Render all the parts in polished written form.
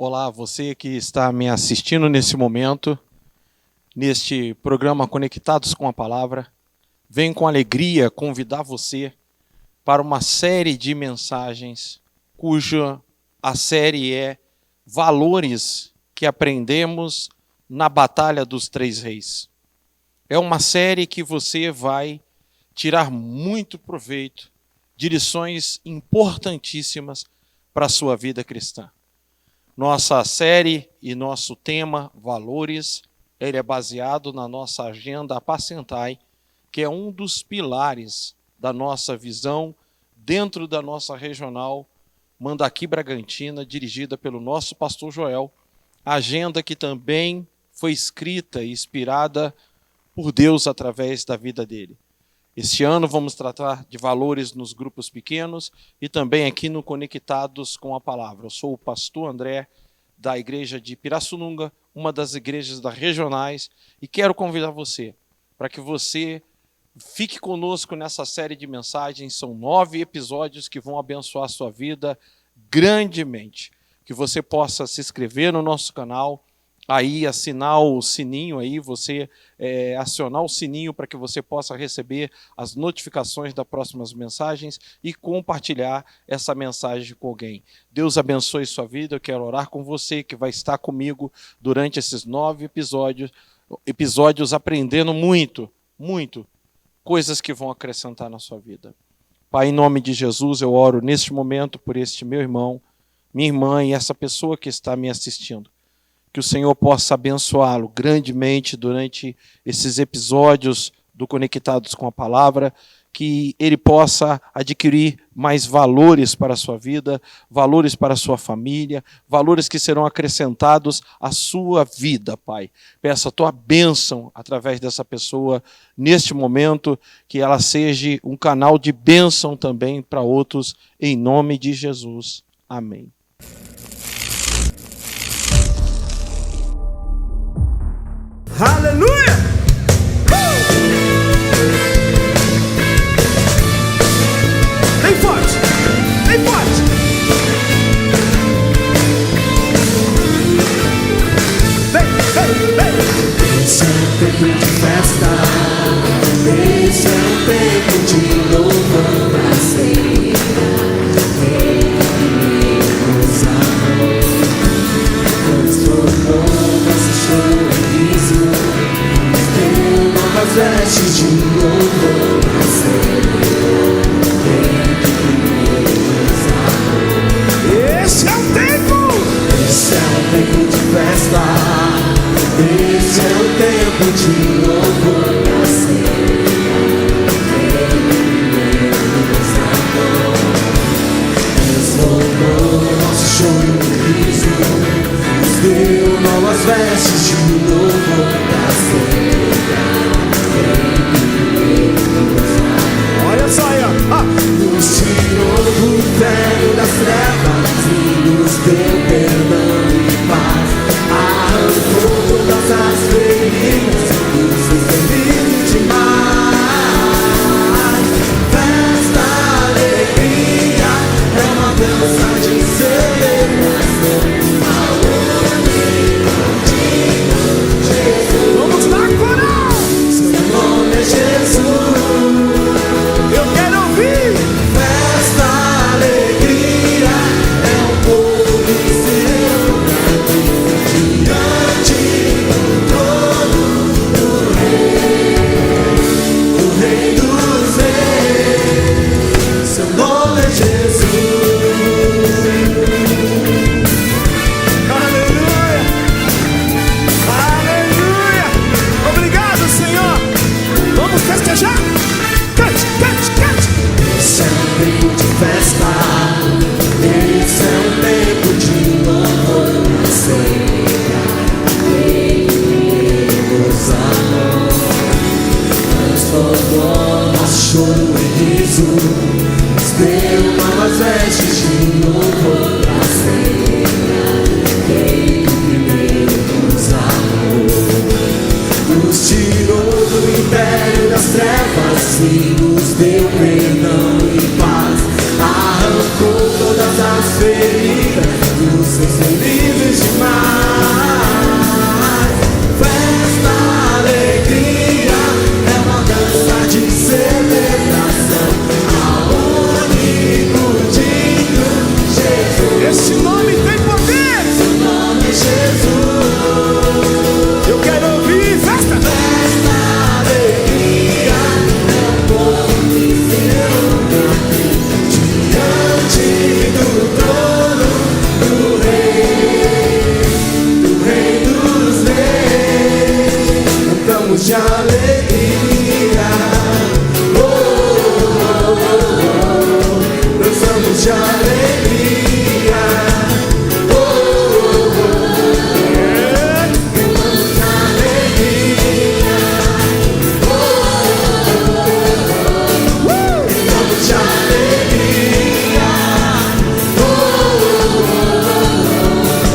Olá, você que está me assistindo nesse momento, neste programa Conectados com a Palavra. Venho com alegria convidar você para uma série de mensagens, cuja a série é Valores que Aprendemos na Batalha dos Três Reis. É uma série que você vai tirar muito proveito de lições importantíssimas para a sua vida cristã. Nossa série e nosso tema, Valores, ele é baseado na nossa agenda Apacentai, que é um dos pilares da nossa visão dentro da nossa regional Mandaqui Bragantina, dirigida pelo nosso pastor Joel, agenda que também foi escrita e inspirada por Deus através da vida dele. Este ano vamos tratar de valores nos grupos pequenos e também aqui no Conectados com a Palavra. Eu sou o pastor André, da igreja de Pirassununga, uma das igrejas das regionais, e quero convidar você para que você fique conosco nessa série de mensagens. São 9 episódios que vão abençoar a sua vida grandemente. Que você possa se inscrever no nosso canal, aí assinar o sininho, aí você acionar o sininho para que você possa receber as notificações das próximas mensagens e compartilhar essa mensagem com alguém. Deus abençoe sua vida. Eu quero orar com você que vai estar comigo durante esses 9 episódios aprendendo muito coisas que vão acrescentar na sua vida. Pai, em nome de Jesus, eu oro neste momento por este meu irmão, minha irmã e essa pessoa que está me assistindo. Que o Senhor possa abençoá-lo grandemente durante esses episódios do Conectados com a Palavra, que ele possa adquirir mais valores para a sua vida, valores para a sua família, valores que serão acrescentados à sua vida, Pai. Peço a tua bênção através dessa pessoa neste momento, que ela seja um canal de bênção também para outros, em nome de Jesus. Amém. Aleluia! Bem forte! Bem forte! Vem! Esse é um tempo de festa. Esse é um tempo de louvor pra ser. Deus amor, transformou nosso sorriso, deu novas vestes de louvor pra ser. Esse é um tempo de festa. Esse é um tempo de louvor pra ser. Deus amor, transformou nosso choro em riso, nos deu novas vestes de louvor pra ser. Olha só aí, ó. Nos tirou do velho das trevas e nos deu perdão e paz. Arrancou todas as feridas, nos fez feliz demais. Festa, alegria, é uma dança de celebração. Vamos lá, coral! Seu nome é Jesus. Eu quero ouvir. Festa, alegria, é um povo seu diante do trono do Rei dos Reis. Seu nome é Jesus. Aleluia! Aleluia! Obrigado, Senhor! Vamos festejar? Cante, cante, cante! Esse é um tempo de festa. Esse é um tempo de louvor pra ser. Deus amor, transformou nosso choro em riso, nos deu novas vestes de louvor pra ser. Deus amor, nos tirou do império das trevas e nos deu perdão e paz. Arrancou todas as feridas, nos fez felizes de alegria. Oh, oh, oh. Pulamos de alegria. Oh, oh, oh. Pulamos de alegria. Oh, oh, oh.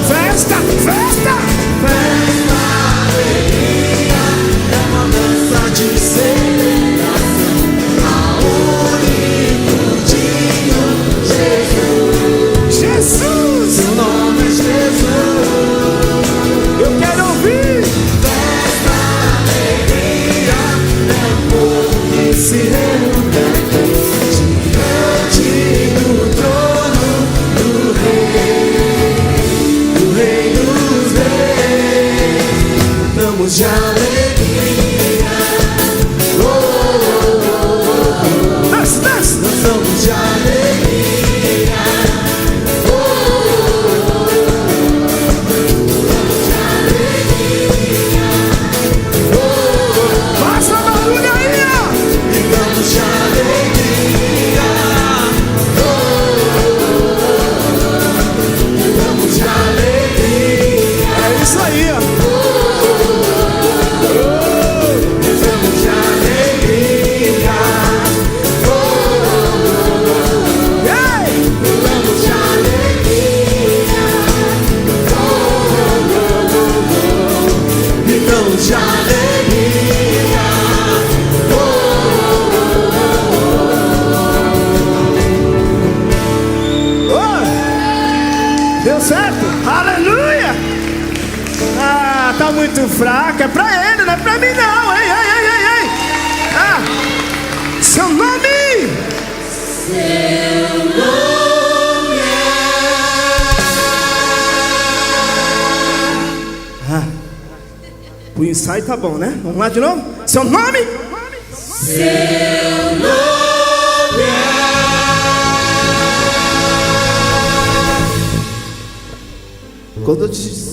Festa, festa, festa, alegria. É uma dança de celebração ao único Dinho Jesus. Jesus, seu nome é Jesus. Eu quero ouvir. Festa, alegria, é o povo que se reúne diante do trono do Rei dos Reis. Damos de alegria. Oh, oh, oh, oh. Dança, dança. Dançamos de alegria. Oh, oh, oh, oh. Damos de alegria. Oh, oh, oh. Faça barulho aí, ó. E damos de alegria. Oh, oh, oh. E damos de alegria. É isso aí, ó. Damos de alegria. Oh, oh, oh. Ei! Damos de alegria. Oh, oh, oh, oh. E damos de alegria. Oh, oh, oh. Deu certo? Aleluia! Ah, tá muito fraca. É pra ele, não é pra mim não. Ei, ei, ei, ei, ei. Ah, seu nome? Seu nome é... O ensaio tá bom, né? Vamos lá de novo? Seu nome? Seu nome é... Quando eu te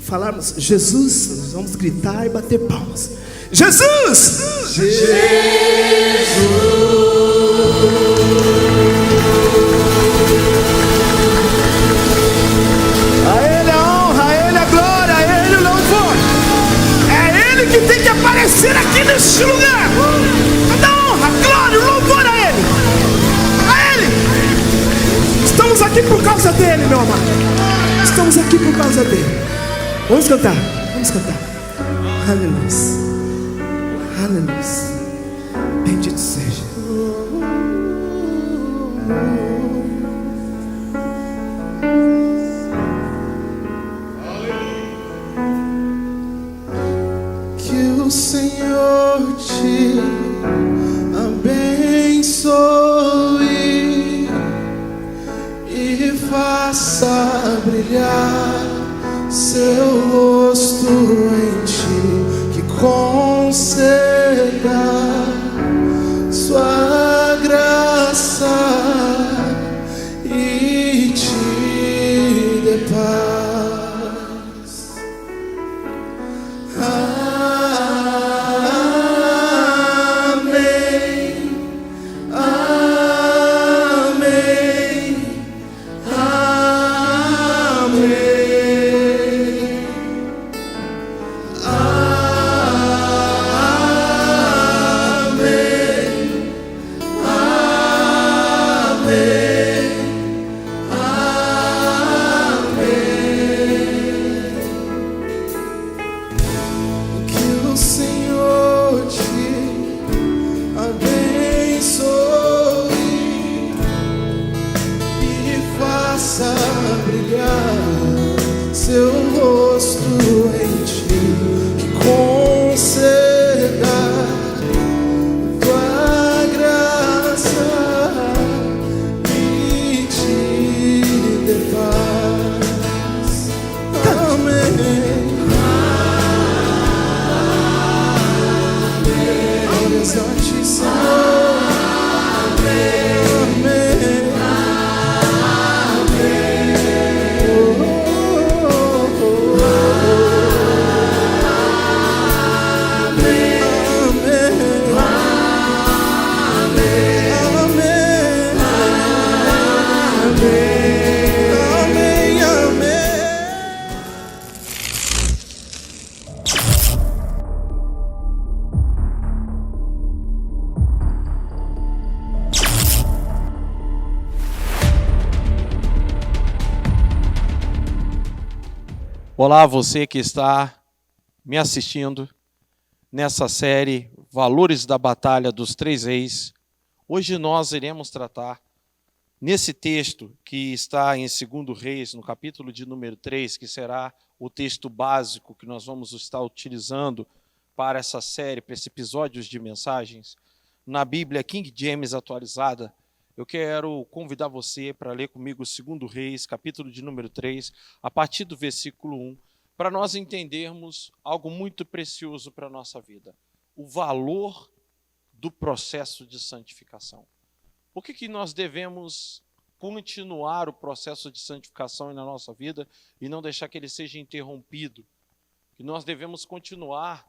falarmos Jesus, nós vamos gritar e bater palmas. Jesus! Jesus! A Ele a honra, a Ele a glória, a Ele o louvor. É Ele que tem que aparecer aqui neste lugar. Toda a honra, a glória, o louvor a Ele. A Ele. Estamos aqui por causa dEle, meu amado. Estamos aqui por causa dEle. Vamos cantar, vamos cantar. Aleluia. Aleluia. Bendito seja. Que o Senhor te abençoe e faça brilhar seu rosto em ti, que conceda sua graça e te dê paz. Amém. Amém. Olá, você que está me assistindo nessa série Valores da Batalha dos Três Reis. Hoje nós iremos tratar nesse texto que está em 2 Reis, no capítulo de número 3, que será o texto básico que nós vamos estar utilizando para essa série, para esses episódios de mensagens. Na Bíblia King James atualizada, eu quero convidar você para ler comigo 2 Reis, capítulo de número 3, a partir do versículo 1, para nós entendermos algo muito precioso para a nossa vida: o valor do processo de santificação. Por que nós devemos continuar o processo de santificação na nossa vida e não deixar que ele seja interrompido? Que nós devemos continuar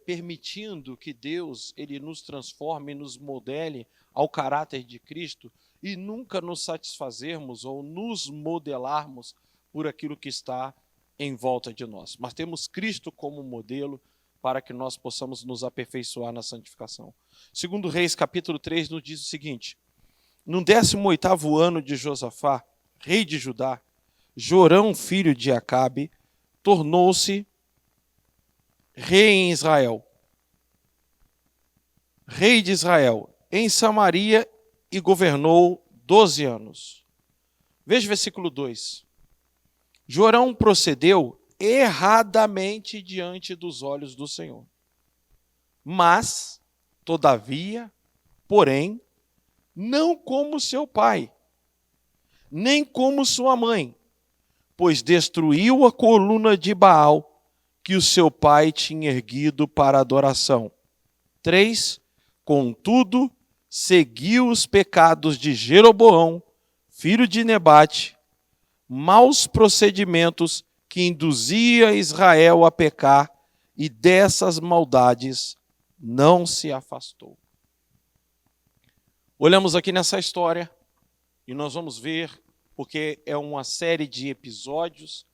permitindo que Deus ele nos transforme e nos modele ao caráter de Cristo e nunca nos satisfazermos ou nos modelarmos por aquilo que está em volta de nós. Mas temos Cristo como modelo para que nós possamos nos aperfeiçoar na santificação. 2 Reis, capítulo 3, nos diz o seguinte: no 18º ano de Josafá, rei de Judá, Jorão, filho de Acabe, tornou-se rei em Israel, rei de Israel, em Samaria, e governou 12 anos. Veja o versículo 2. Jorão procedeu erradamente diante dos olhos do Senhor. Mas, todavia, porém, não como seu pai, nem como sua mãe, pois destruiu a coluna de Baal que o seu pai tinha erguido para adoração. 3. Contudo, seguiu os pecados de Jeroboão, filho de Nebate, maus procedimentos que induzia Israel a pecar, e dessas maldades não se afastou. Olhamos aqui nessa história e nós vamos ver, porque é uma série de episódios,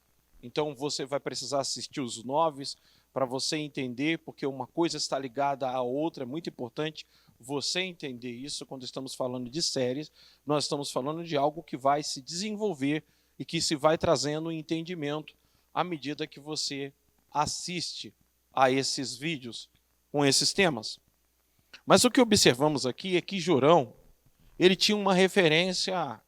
então você vai precisar assistir os 9 para você entender, porque uma coisa está ligada à outra. É muito importante você entender isso quando estamos falando de séries. Nós estamos falando de algo que vai se desenvolver e que se vai trazendo um entendimento à medida que você assiste a esses vídeos com esses temas. Mas o que observamos aqui é que Jorão, ele tinha uma referência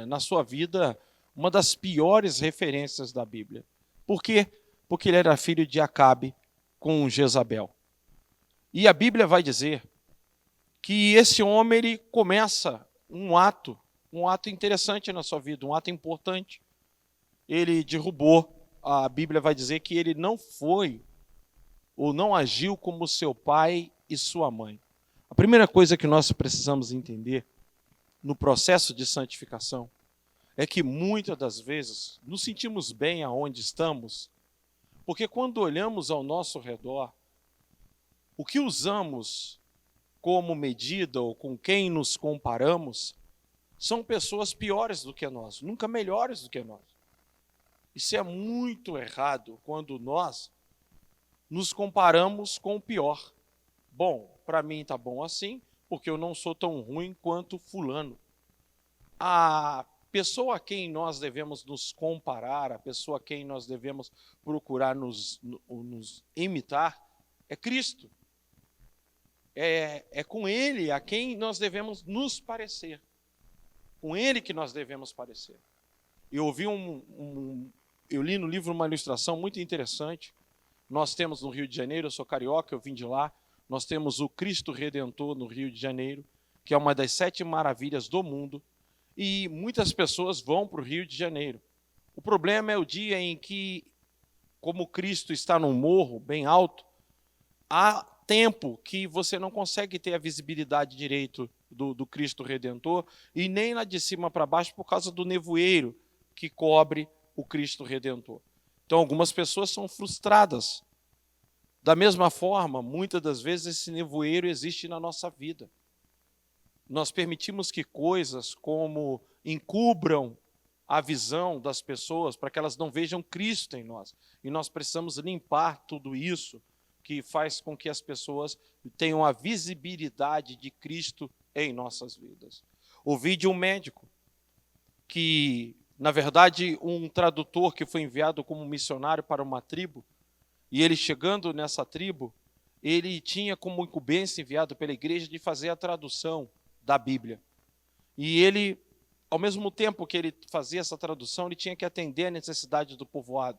na sua vida, uma das piores referências da Bíblia. Por quê? Porque ele era filho de Acabe com Jezabel. E a Bíblia vai dizer que esse homem ele começa um ato interessante na sua vida, um ato importante. Ele derrubou, a Bíblia vai dizer que ele não foi ou não agiu como seu pai e sua mãe. A primeira coisa que nós precisamos entender no processo de santificação é que muitas das vezes nos sentimos bem aonde estamos, porque quando olhamos ao nosso redor, o que usamos como medida ou com quem nos comparamos são pessoas piores do que nós, nunca melhores do que nós. Isso é muito errado quando nós nos comparamos com o pior. Bom, para mim está bom assim, porque eu não sou tão ruim quanto fulano. A pessoa a quem nós devemos nos comparar, a pessoa a quem nós devemos procurar nos imitar, é Cristo. É com Ele a quem nós devemos nos parecer. Com Ele que nós devemos parecer. Eu li no livro uma ilustração muito interessante. Nós temos no Rio de Janeiro, eu sou carioca, eu vim de lá, nós temos o Cristo Redentor no Rio de Janeiro, que é uma das 7 maravilhas do mundo, e muitas pessoas vão para o Rio de Janeiro. O problema é o dia em que, como Cristo está num morro bem alto, há tempo que você não consegue ter a visibilidade direito do Cristo Redentor, e nem lá de cima para baixo por causa do nevoeiro que cobre o Cristo Redentor. Então, algumas pessoas são frustradas. Da mesma forma, muitas das vezes esse nevoeiro existe na nossa vida. Nós permitimos que coisas como encubram a visão das pessoas para que elas não vejam Cristo em nós. E nós precisamos limpar tudo isso que faz com que as pessoas tenham a visibilidade de Cristo em nossas vidas. Ouvi de um médico que Na verdade, um tradutor que foi enviado como missionário para uma tribo, e ele chegando nessa tribo, ele tinha como incumbência enviado pela igreja de fazer a tradução da Bíblia. E ele, ao mesmo tempo que ele fazia essa tradução, ele tinha que atender a necessidade do povoado,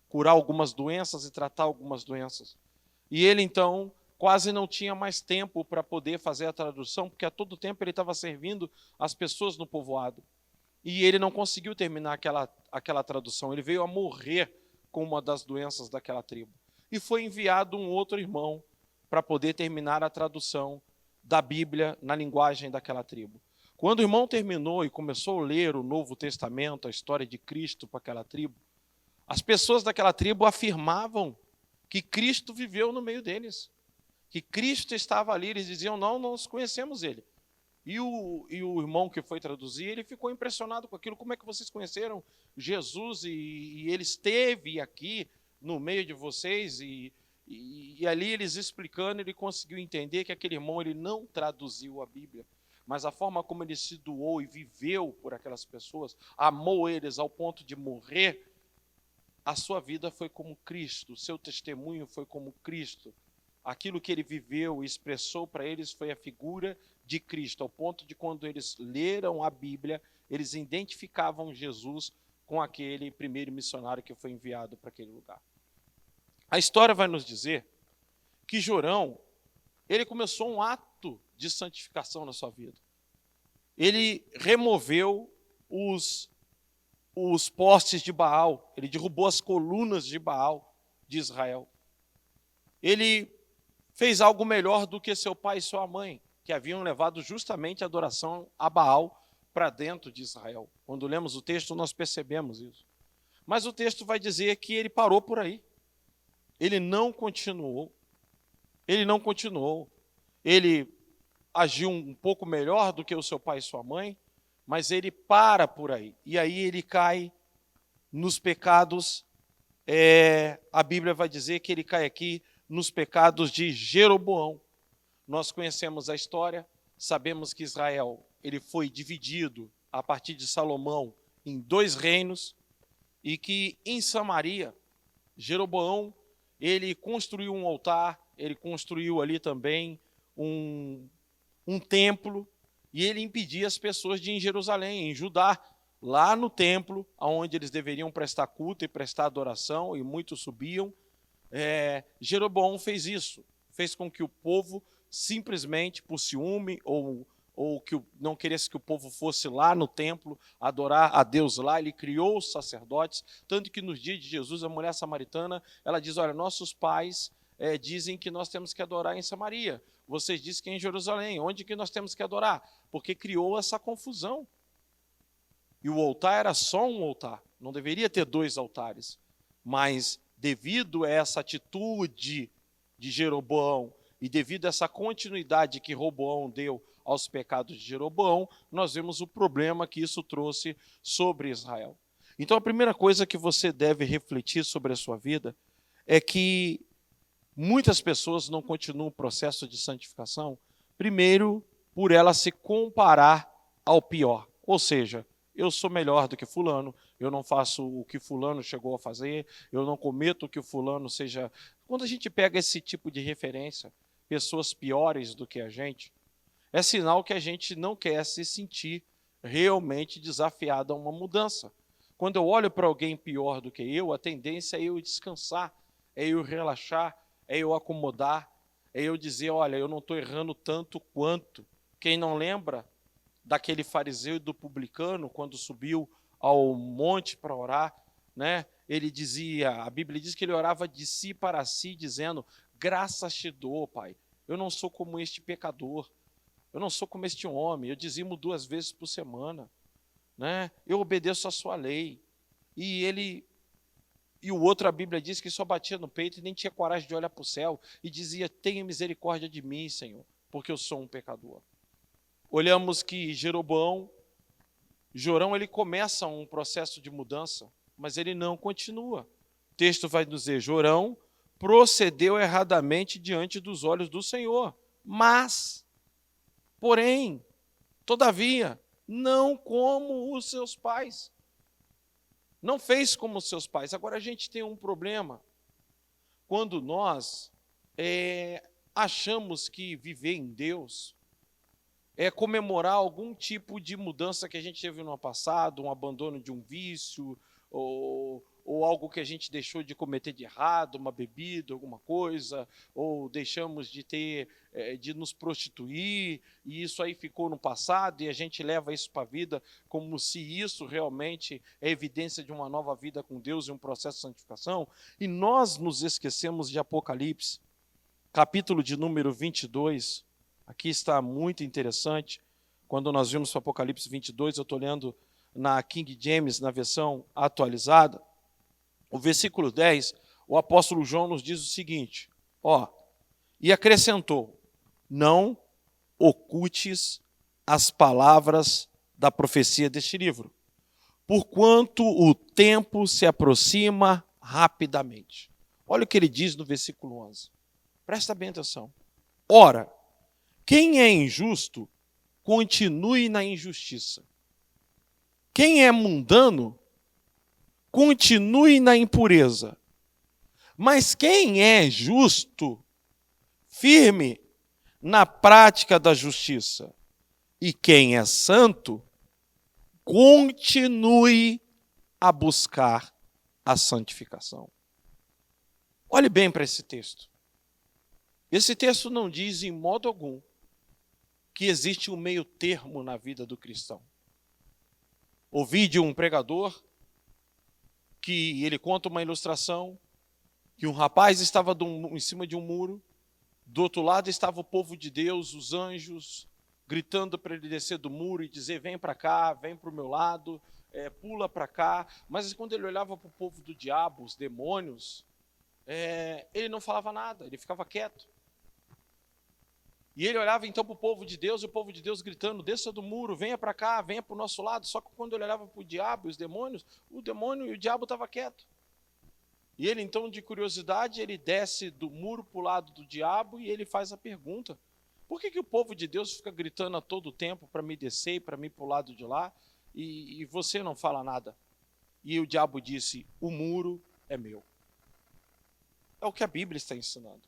curar algumas doenças e tratar algumas doenças. E ele, então, quase não tinha mais tempo para poder fazer a tradução, porque a todo tempo ele estava servindo as pessoas no povoado. E ele não conseguiu terminar aquela tradução, ele veio a morrer com uma das doenças daquela tribo. E foi enviado um outro irmão para poder terminar a tradução da Bíblia na linguagem daquela tribo. Quando o irmão terminou e começou a ler o Novo Testamento, a história de Cristo para aquela tribo, as pessoas daquela tribo afirmavam que Cristo viveu no meio deles, que Cristo estava ali. Eles diziam, não, nós conhecemos ele. E o irmão que foi traduzir, ele ficou impressionado com aquilo. Como é que vocês conheceram Jesus e ele esteve aqui no meio de vocês? E ali eles explicando, ele conseguiu entender que aquele irmão ele não traduziu a Bíblia, mas a forma como ele se doou e viveu por aquelas pessoas, amou eles ao ponto de morrer, a sua vida foi como Cristo, o seu testemunho foi como Cristo. Aquilo que ele viveu e expressou para eles foi a figura de Cristo, ao ponto de quando eles leram a Bíblia, eles identificavam Jesus com aquele primeiro missionário que foi enviado para aquele lugar. A história vai nos dizer que Jorão, ele começou um ato de santificação na sua vida. Ele removeu os postes de Baal, ele derrubou as colunas de Baal de Israel. Ele fez algo melhor do que seu pai e sua mãe, que haviam levado justamente a adoração a Baal para dentro de Israel. Quando lemos o texto, nós percebemos isso. Mas o texto vai dizer que ele parou por aí. Ele não continuou. Ele agiu um pouco melhor do que o seu pai e sua mãe, mas ele para por aí. E aí ele cai nos pecados. A Bíblia vai dizer que ele cai aqui nos pecados de Jeroboão. Nós conhecemos a história, sabemos que Israel ele foi dividido a partir de Salomão em 2 reinos, e que em Samaria, Jeroboão ele construiu um altar, ele construiu ali também um templo, e ele impedia as pessoas de ir em Jerusalém, em Judá, lá no templo, onde eles deveriam prestar culto e prestar adoração, e muitos subiam. Jeroboão fez isso, fez com que o povo simplesmente por ciúme ou que não queresse que o povo fosse lá no templo adorar a Deus lá, ele criou os sacerdotes, tanto que nos dias de Jesus a mulher samaritana, ela diz, olha, nossos pais dizem que nós temos que adorar em Samaria, vocês dizem que é em Jerusalém, onde que nós temos que adorar? Porque criou essa confusão. E o altar era só um altar, não deveria ter 2 altares, mas devido a essa atitude de Jeroboão e devido a essa continuidade que Roboão deu aos pecados de Jeroboão, nós vemos o problema que isso trouxe sobre Israel. Então a primeira coisa que você deve refletir sobre a sua vida é que muitas pessoas não continuam o processo de santificação, primeiro por ela se comparar ao pior, ou seja, eu sou melhor do que fulano, eu não faço o que fulano chegou a fazer, eu não cometo o que o fulano seja... Quando a gente pega esse tipo de referência, pessoas piores do que a gente, é sinal que a gente não quer se sentir realmente desafiado a uma mudança. Quando eu olho para alguém pior do que eu, a tendência é eu descansar, é eu relaxar, é eu acomodar, é eu dizer, olha, eu não estou errando tanto quanto. Quem não lembra daquele fariseu e do publicano, quando subiu ao monte para orar, né? Ele dizia, a Bíblia diz que ele orava de si para si, dizendo, graças te dou, Pai, eu não sou como este pecador, eu não sou como este homem, eu dizimo 2 vezes por semana, né? Eu obedeço a sua lei. E o outro, a Bíblia diz que só batia no peito e nem tinha coragem de olhar para o céu, e dizia, tenha misericórdia de mim, Senhor, porque eu sou um pecador. Olhamos que Jorão, ele começa um processo de mudança, mas ele não continua. O texto vai nos dizer, Jorão procedeu erradamente diante dos olhos do Senhor, mas, porém, todavia, não como os seus pais. não fez como seus pais. Agora a gente tem um problema quando nós achamos que viver em Deus é comemorar algum tipo de mudança que a gente teve no passado, um abandono de um vício, ou algo que a gente deixou de cometer de errado, uma bebida, alguma coisa, ou deixamos de nos prostituir, e isso aí ficou no passado, e a gente leva isso para a vida como se isso realmente é evidência de uma nova vida com Deus e um processo de santificação, e nós nos esquecemos de Apocalipse, capítulo de número 22, aqui está muito interessante, quando nós vimos o Apocalipse 22, eu estou lendo na King James, na versão atualizada, o versículo 10, o apóstolo João nos diz o seguinte, e acrescentou, não ocultes as palavras da profecia deste livro, porquanto o tempo se aproxima rapidamente. Olha o que ele diz no versículo 11, presta bem atenção. Ora, quem é injusto, continue na injustiça. Quem é mundano, continue na impureza. Mas quem é justo, firme na prática da justiça. E quem é santo, continue a buscar a santificação. Olhe bem para esse texto. Esse texto não diz em modo algum que existe um meio termo na vida do cristão. Ouvi de um pregador que ele conta uma ilustração que um rapaz estava em cima de um muro, do outro lado estava o povo de Deus, os anjos, gritando para ele descer do muro e dizer, vem para cá, vem para o meu lado, pula para cá. Mas quando ele olhava para o povo do diabo, os demônios, ele não falava nada, ele ficava quieto. E ele olhava então para o povo de Deus, e o povo de Deus gritando, desça do muro, venha para cá, venha para o nosso lado. Só que quando ele olhava para o diabo e os demônios, o demônio e o diabo estavam quietos. E ele então, de curiosidade, ele desce do muro para o lado do diabo e ele faz a pergunta, por que o povo de Deus fica gritando a todo tempo para me descer e para mim para o lado de lá, e você não fala nada? E o diabo disse, o muro é meu. É o que a Bíblia está ensinando.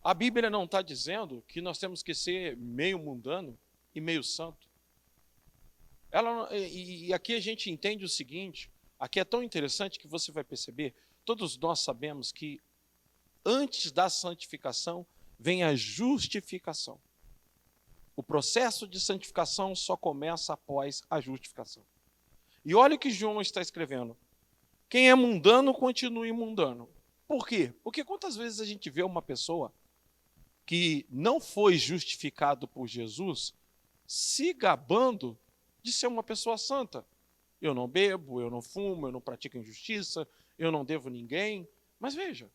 A Bíblia não está dizendo que nós temos que ser meio mundano e meio santo. E aqui a gente entende o seguinte, aqui é tão interessante que você vai perceber, todos nós sabemos que antes da santificação vem a justificação. O processo de santificação só começa após a justificação. E olha o que João está escrevendo. Quem é mundano, continue mundano. Por quê? Porque quantas vezes a gente vê uma pessoa que não foi justificado por Jesus, se gabando de ser uma pessoa santa. Eu não bebo, eu não fumo, eu não pratico injustiça, eu não devo ninguém. Mas veja,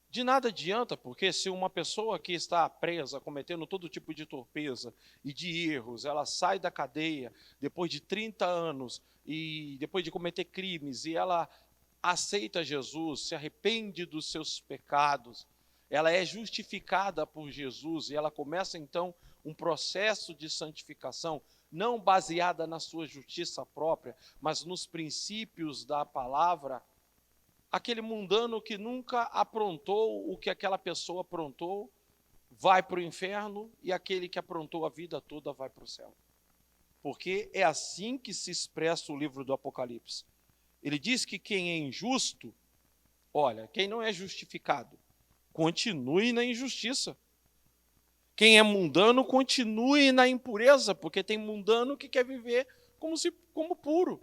de nada adianta, porque se uma pessoa que está presa, cometendo todo tipo de torpeza e de erros, ela sai da cadeia depois de 30 anos, e depois de cometer crimes, e ela aceita Jesus, se arrepende dos seus pecados, ela é justificada por Jesus e ela começa então um processo de santificação, não baseada na sua justiça própria, mas nos princípios da palavra. Aquele mundano que nunca aprontou o que aquela pessoa aprontou, vai para o inferno, e aquele que aprontou a vida toda vai para o céu. Porque é assim que se expressa o livro do Apocalipse. Ele diz que quem é injusto, olha, quem não é justificado, continue na injustiça. Quem é mundano, continue na impureza, porque tem mundano que quer viver como puro.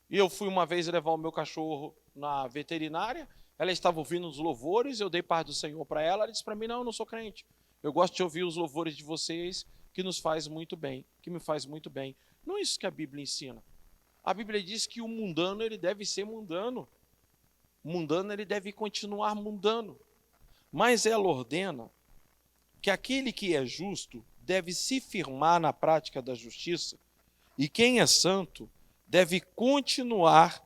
E eu fui uma vez levar o meu cachorro na veterinária, ela estava ouvindo os louvores, eu dei paz do Senhor para ela, ela disse para mim, não, eu não sou crente. Eu gosto de ouvir os louvores de vocês, que nos faz muito bem, que me faz muito bem. Não é isso que a Bíblia ensina. A Bíblia diz que o mundano, ele deve ser mundano. O mundano, ele deve continuar mundano. Mas ela ordena que aquele que é justo deve se firmar na prática da justiça, e quem é santo deve continuar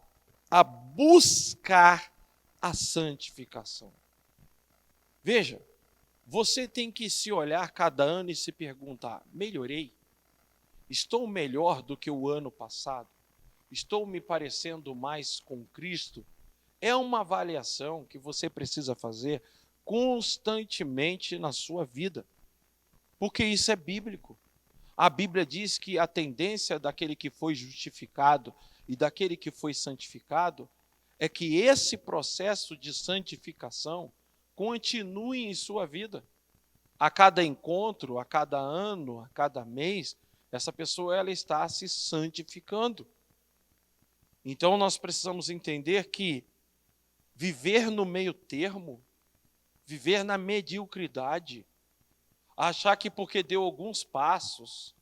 a buscar a santificação. Veja, você tem que se olhar cada ano e se perguntar, melhorei? Estou melhor do que o ano passado? Estou me parecendo mais com Cristo? É uma avaliação que você precisa fazer constantemente na sua vida, porque isso é bíblico. A Bíblia diz que a tendência daquele que foi justificado e daquele que foi santificado é que esse processo de santificação continue em sua vida. A cada encontro, a cada ano, a cada mês, essa pessoa ela está se santificando. Então nós precisamos entender que viver no meio termo, viver na mediocridade, achar que porque deu alguns passos,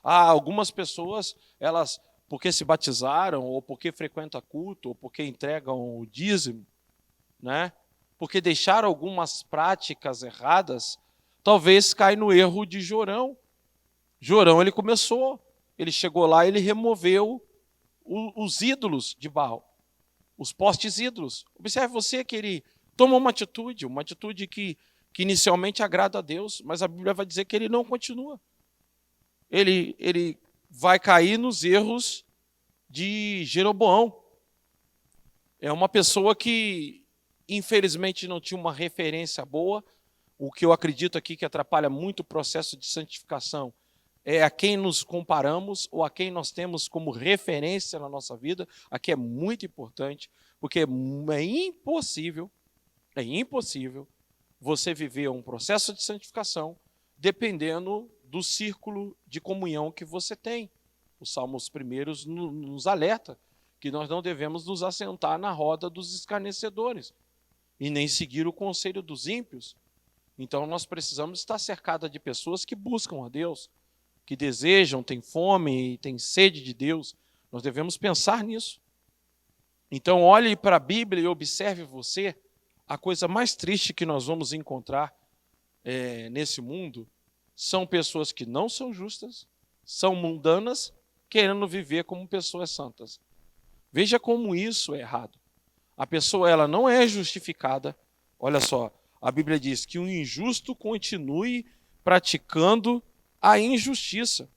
algumas pessoas, elas, porque se batizaram, ou porque frequentam culto, ou porque entregam o dízimo, né? Porque deixaram algumas práticas erradas, talvez cai no erro de Jorão. Jorão, ele começou, ele chegou lá, ele removeu os ídolos de Baal, os postes ídolos. Observe você que ele toma uma atitude que inicialmente agrada a Deus, mas a Bíblia vai dizer que ele não continua. Ele vai cair nos erros de Jeroboão. É uma pessoa que, infelizmente, não tinha uma referência boa. O que eu acredito aqui que atrapalha muito o processo de santificação é a quem nos comparamos ou a quem nós temos como referência na nossa vida. Aqui é muito importante, porque é impossível você viver um processo de santificação dependendo do círculo de comunhão que você tem. Os Salmos primeiros nos alerta que nós não devemos nos assentar na roda dos escarnecedores e nem seguir o conselho dos ímpios. Então nós precisamos estar cercados de pessoas que buscam a Deus, que desejam, têm fome e têm sede de Deus. Nós devemos pensar nisso. Então olhe para a Bíblia e observe você. A coisa mais triste que nós vamos encontrar nesse mundo são pessoas que não são justas, são mundanas, querendo viver como pessoas santas. Veja como isso é errado. A pessoa ela não é justificada. Olha só, a Bíblia diz que o injusto continue praticando a injustiça.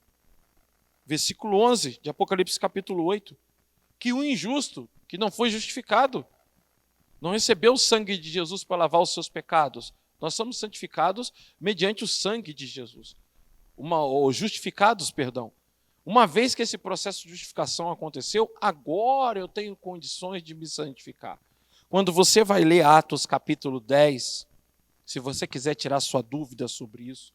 Versículo 11 de Apocalipse capítulo 8. Que o injusto, que não foi justificado, não recebeu o sangue de Jesus para lavar os seus pecados. Nós somos santificados mediante o sangue de Jesus. Justificados, perdão. Uma vez que esse processo de justificação aconteceu, agora eu tenho condições de me santificar. Quando você vai ler Atos capítulo 10, se você quiser tirar sua dúvida sobre isso,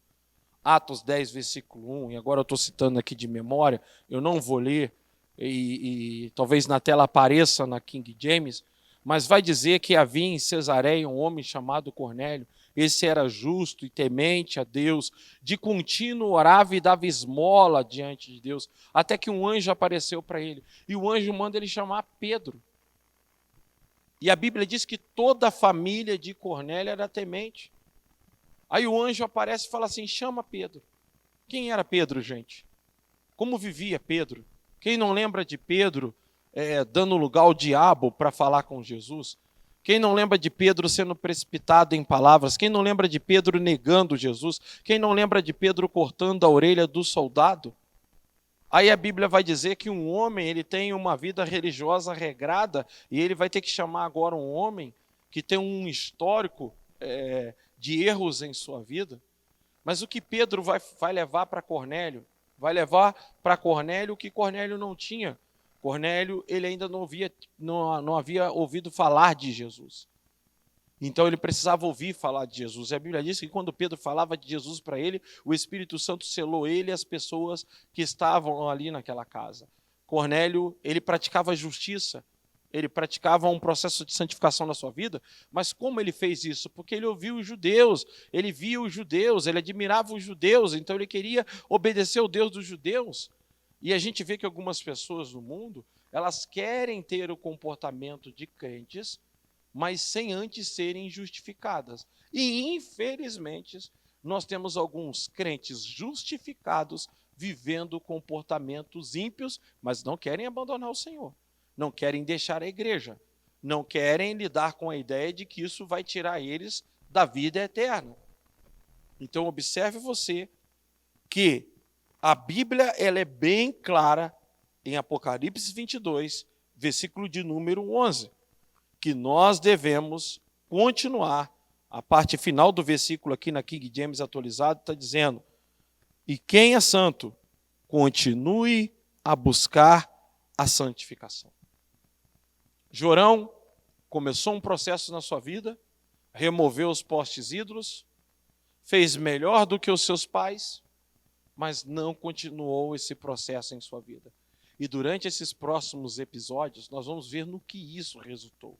Atos 10, versículo 1, e agora eu estou citando aqui de memória, eu não vou ler, e talvez na tela apareça na King James, mas vai dizer que havia em Cesareia um homem chamado Cornélio. Esse era justo e temente a Deus, de contínuo orava e dava esmola diante de Deus, até que um anjo apareceu para ele, e o anjo manda ele chamar Pedro. E a Bíblia diz que toda a família de Cornélio era temente. Aí o anjo aparece e fala assim, chama Pedro. Quem era Pedro, gente? Como vivia Pedro? Quem não lembra de Pedro dando lugar ao diabo para falar com Jesus? Quem não lembra de Pedro sendo precipitado em palavras? Quem não lembra de Pedro negando Jesus? Quem não lembra de Pedro cortando a orelha do soldado? Aí a Bíblia vai dizer que um homem ele tem uma vida religiosa regrada e ele vai ter que chamar agora um homem que tem um histórico de erros em sua vida. Mas o que Pedro vai levar para Cornélio? Vai levar para Cornélio o que Cornélio não tinha. Cornélio ele ainda não havia ouvido falar de Jesus. Então ele precisava ouvir falar de Jesus. E a Bíblia diz que quando Pedro falava de Jesus para ele, o Espírito Santo selou ele e as pessoas que estavam ali naquela casa. Cornélio, ele praticava justiça, ele praticava um processo de santificação na sua vida, mas como ele fez isso? Porque ele ouviu os judeus, ele via os judeus, ele admirava os judeus, então ele queria obedecer ao Deus dos judeus. E a gente vê que algumas pessoas no mundo, elas querem ter o comportamento de crentes, mas sem antes serem justificadas. E, infelizmente, nós temos alguns crentes justificados vivendo comportamentos ímpios, mas não querem abandonar o Senhor, não querem deixar a igreja, não querem lidar com a ideia de que isso vai tirar eles da vida eterna. Então, observe você que a Bíblia ela é bem clara em Apocalipse 22, versículo de número 11, que nós devemos continuar. A parte final do versículo aqui na King James atualizado está dizendo: e quem é santo, continue a buscar a santificação. Jorão começou um processo na sua vida, removeu os postes ídolos, fez melhor do que os seus pais, mas não continuou esse processo em sua vida. E durante esses próximos episódios, nós vamos ver no que isso resultou.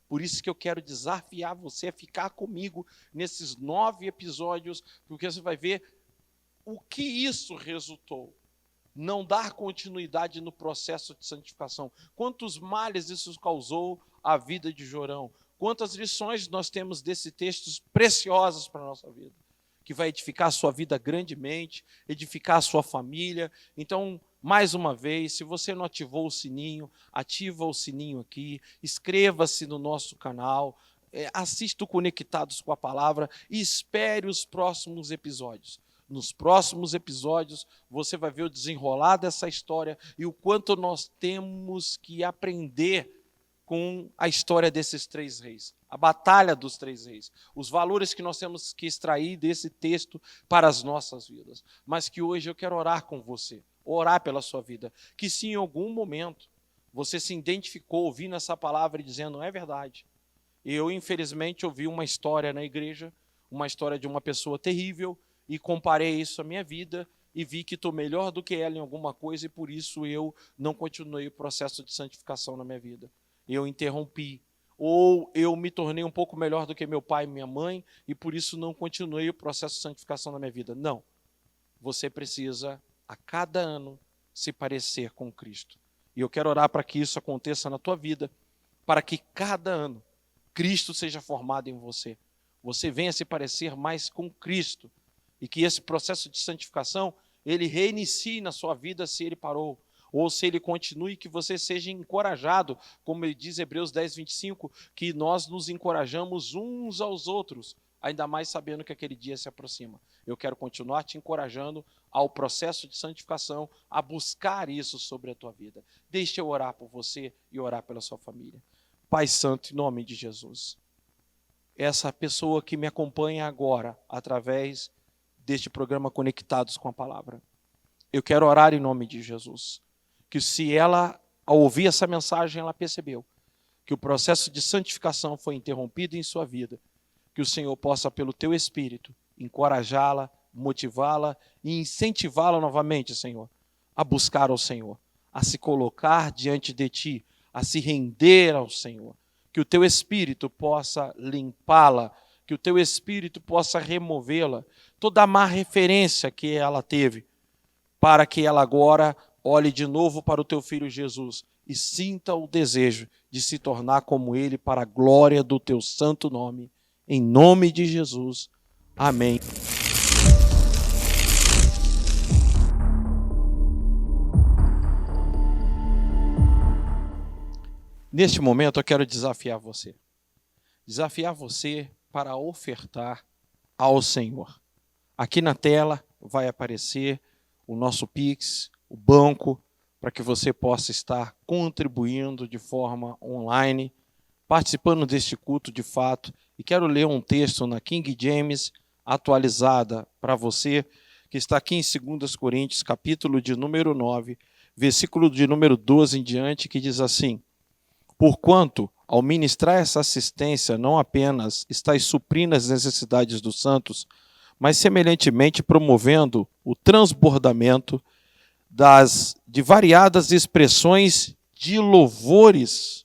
Por isso que eu quero desafiar você a ficar comigo nesses 9 episódios, porque você vai ver o que isso resultou. Não dar continuidade no processo de santificação. Quantos males isso causou à vida de Jorão. Quantas lições nós temos desse texto preciosas para a nossa vida, que vai edificar a sua vida grandemente, edificar a sua família. Então, mais uma vez, se você não ativou o sininho, ativa o sininho aqui, inscreva-se no nosso canal, assista o Conectados com a Palavra e espere os próximos episódios. Nos próximos episódios, você vai ver o desenrolar dessa história e o quanto nós temos que aprender com a história desses 3 reis, a batalha dos 3 reis, os valores que nós temos que extrair desse texto para as nossas vidas. Mas que hoje eu quero orar com você, orar pela sua vida, que se em algum momento você se identificou ouvindo essa palavra e dizendo, é verdade, eu infelizmente ouvi uma história na igreja, uma história de uma pessoa terrível, e comparei isso à minha vida e vi que estou melhor do que ela em alguma coisa e por isso eu não continuei o processo de santificação na minha vida. Eu interrompi, ou eu me tornei um pouco melhor do que meu pai e minha mãe e por isso não continuei o processo de santificação na minha vida. Não, você precisa a cada ano se parecer com Cristo. E eu quero orar para que isso aconteça na tua vida, para que cada ano Cristo seja formado em você. Você venha se parecer mais com Cristo e que esse processo de santificação, ele reinicie na sua vida se ele parou, ou se ele continue, que você seja encorajado, como ele diz em Hebreus 10, 25, que nós nos encorajamos uns aos outros, ainda mais sabendo que aquele dia se aproxima. Eu quero continuar te encorajando ao processo de santificação, a buscar isso sobre a tua vida. Deixa eu orar por você e orar pela sua família. Pai Santo, em nome de Jesus, essa pessoa que me acompanha agora, através deste programa Conectados com a Palavra, eu quero orar em nome de Jesus, que se ela, ao ouvir essa mensagem, ela percebeu que o processo de santificação foi interrompido em sua vida, que o Senhor possa, pelo teu Espírito, encorajá-la, motivá-la e incentivá-la novamente, Senhor, a buscar ao Senhor, a se colocar diante de Ti, a se render ao Senhor, que o teu Espírito possa limpá-la, que o teu Espírito possa removê-la, toda a má referência que ela teve, para que ela agora olhe de novo para o teu Filho Jesus e sinta o desejo de se tornar como Ele para a glória do teu santo nome. Em nome de Jesus. Amém. Neste momento eu quero desafiar você. Desafiar você para ofertar ao Senhor. Aqui na tela vai aparecer o nosso Pix, o banco, para que você possa estar contribuindo de forma online, participando deste culto de fato. E quero ler um texto na King James atualizada para você, que está aqui em 2 Coríntios, capítulo de número 9, versículo de número 12 em diante, que diz assim: porquanto, ao ministrar essa assistência, não apenas estáis suprindo as necessidades dos santos, mas semelhantemente promovendo o transbordamento de variadas expressões de louvores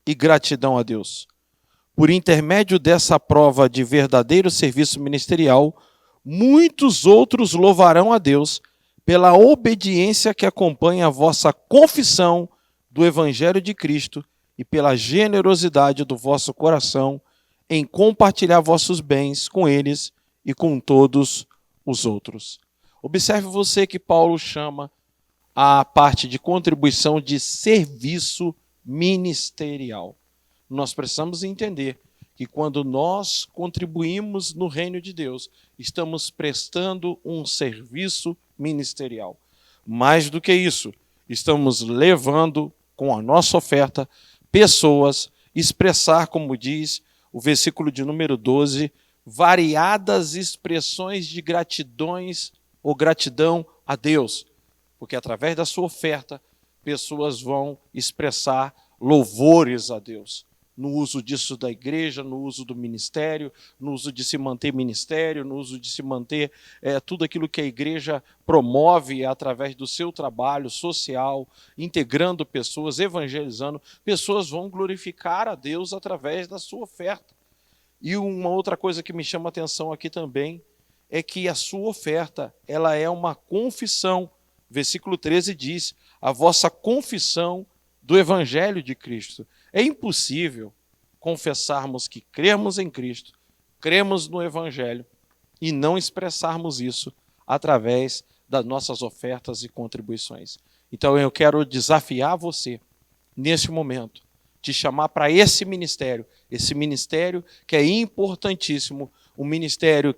e gratidão a Deus. Por intermédio dessa prova de verdadeiro serviço ministerial, muitos outros louvarão a Deus pela obediência que acompanha a vossa confissão do Evangelho de Cristo e pela generosidade do vosso coração em compartilhar vossos bens com eles e com todos os outros. Observe você que Paulo chama a parte de contribuição de serviço ministerial. Nós precisamos entender que quando nós contribuímos no reino de Deus, estamos prestando um serviço ministerial. Mais do que isso, estamos levando com a nossa oferta pessoas expressar, como diz o versículo de número 12, variadas expressões de gratidões ou gratidão a Deus, porque através da sua oferta pessoas vão expressar louvores a Deus, no uso disso da igreja, no uso do ministério, no uso de se manter ministério, no uso de se manter tudo aquilo que a igreja promove através do seu trabalho social, integrando pessoas, evangelizando, pessoas vão glorificar a Deus através da sua oferta. E uma outra coisa que me chama a atenção aqui também é que a sua oferta, ela é uma confissão. Versículo 13 diz, a vossa confissão do Evangelho de Cristo. É impossível confessarmos que cremos em Cristo, cremos no Evangelho e não expressarmos isso através das nossas ofertas e contribuições. Então eu quero desafiar você, nesse momento, te chamar para esse ministério que é importantíssimo, um ministério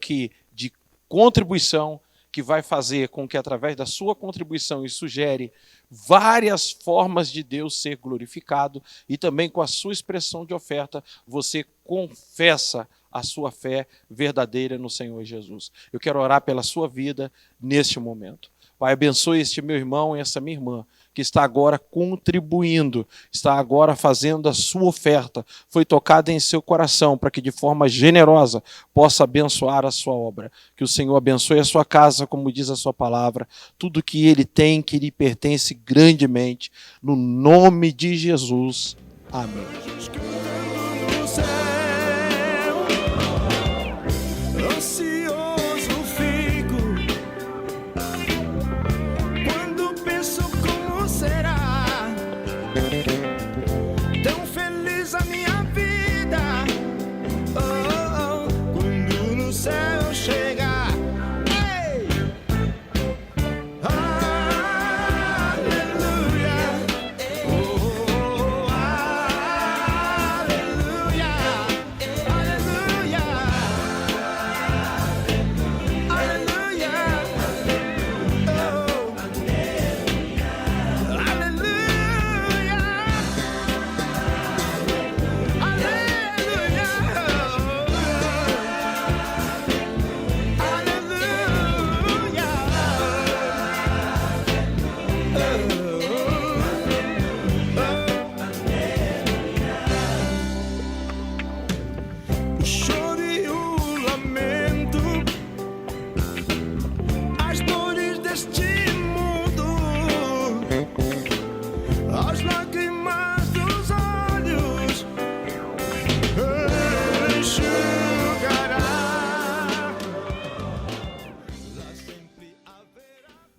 de contribuição, que vai fazer com que, através da sua contribuição, isso gere várias formas de Deus ser glorificado, e também com a sua expressão de oferta, você confessa a sua fé verdadeira no Senhor Jesus. Eu quero orar pela sua vida neste momento. Pai, abençoe este meu irmão e essa minha irmã, que está agora contribuindo, está agora fazendo a sua oferta, foi tocada em seu coração, para que de forma generosa possa abençoar a sua obra. Que o Senhor abençoe a sua casa, como diz a sua palavra, tudo que ele tem, que lhe pertence grandemente, no nome de Jesus. Amém.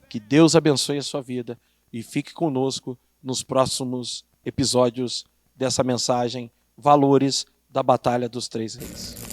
Que Deus abençoe a sua vida e fique conosco nos próximos episódios dessa mensagem, Valores da Batalha dos Três Reis.